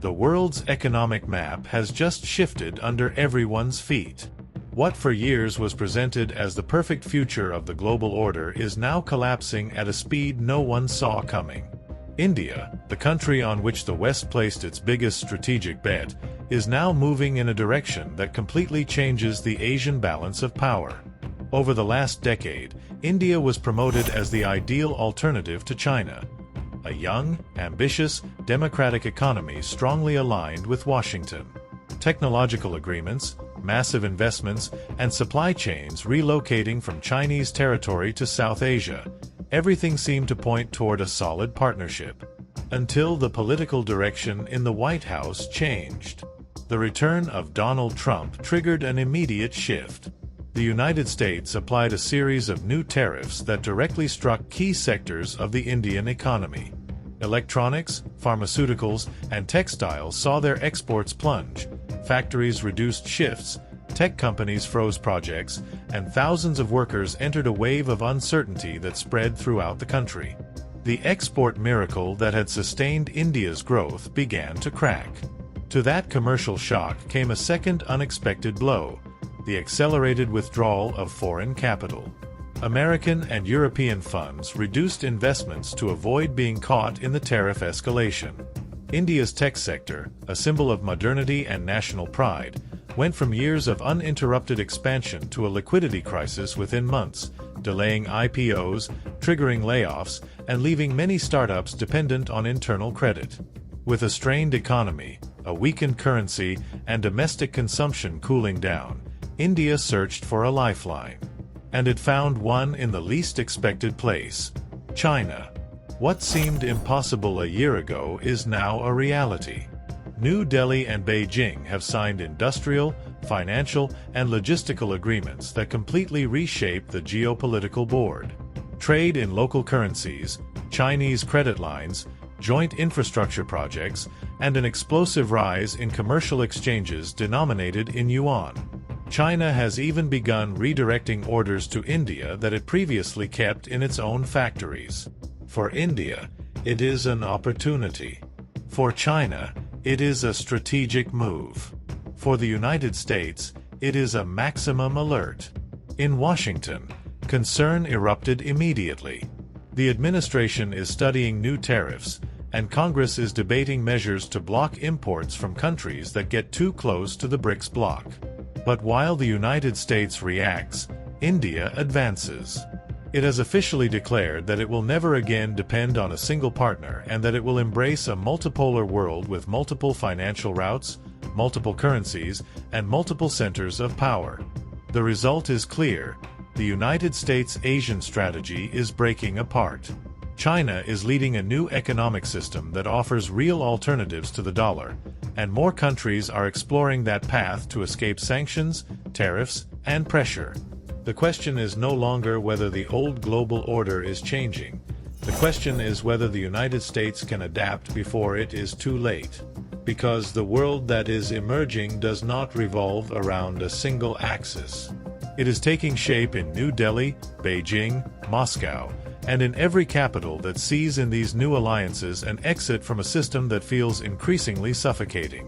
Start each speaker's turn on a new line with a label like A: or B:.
A: The world's economic map has just shifted under everyone's feet. What for years was presented as the perfect future of the global order is now collapsing at a speed no one saw coming. India, the country on which the West placed its biggest strategic bet, is now moving in a direction that completely changes the Asian balance of power. Over the last decade, India was promoted as the ideal alternative to China. A young, ambitious, democratic economy strongly aligned with Washington. Technological agreements, massive investments, and supply chains relocating from Chinese territory to South Asia. Everything seemed to point toward a solid partnership. Until the political direction in the White House changed. The return of Donald Trump triggered an immediate shift. The United States applied a series of new tariffs that directly struck key sectors of the Indian economy. Electronics, pharmaceuticals, and textiles saw their exports plunge. Factories reduced shifts, tech companies froze projects, and thousands of workers entered a wave of uncertainty that spread throughout the country. The export miracle that had sustained India's growth began to crack. To that commercial shock came a second unexpected blow: the accelerated withdrawal of foreign capital. American and European funds reduced investments to avoid being caught in the tariff escalation. India's tech sector, a symbol of modernity and national pride, went from years of uninterrupted expansion to a liquidity crisis within months, delaying IPOs, triggering layoffs, and leaving many startups dependent on internal credit. With a strained economy, a weakened currency, and domestic consumption cooling down, India searched for a lifeline. And it found one in the least expected place: China. What seemed impossible a year ago is now a reality. New Delhi and Beijing have signed industrial, financial, and logistical agreements that completely reshape the geopolitical board. Trade in local currencies, Chinese credit lines, joint infrastructure projects, and an explosive rise in commercial exchanges denominated in yuan. China has even begun redirecting orders to India that it previously kept in its own factories. For India, it is an opportunity. For China, it is a strategic move. For the United States, it is a maximum alert. In Washington, concern erupted immediately. The administration is studying new tariffs, and Congress is debating measures to block imports from countries that get too close to the BRICS bloc. But while the United States reacts, India advances. It has officially declared that it will never again depend on a single partner and that it will embrace a multipolar world with multiple financial routes, multiple currencies, and multiple centers of power. The result is clear: the United States-Asian strategy is breaking apart. China is leading a new economic system that offers real alternatives to the dollar, and more countries are exploring that path to escape sanctions, tariffs, and pressure. The question is no longer whether the old global order is changing. The question is whether the United States can adapt before it is too late. Because the world that is emerging does not revolve around a single axis. It is taking shape in New Delhi, Beijing, Moscow, and in every capital that sees in these new alliances an exit from a system that feels increasingly suffocating.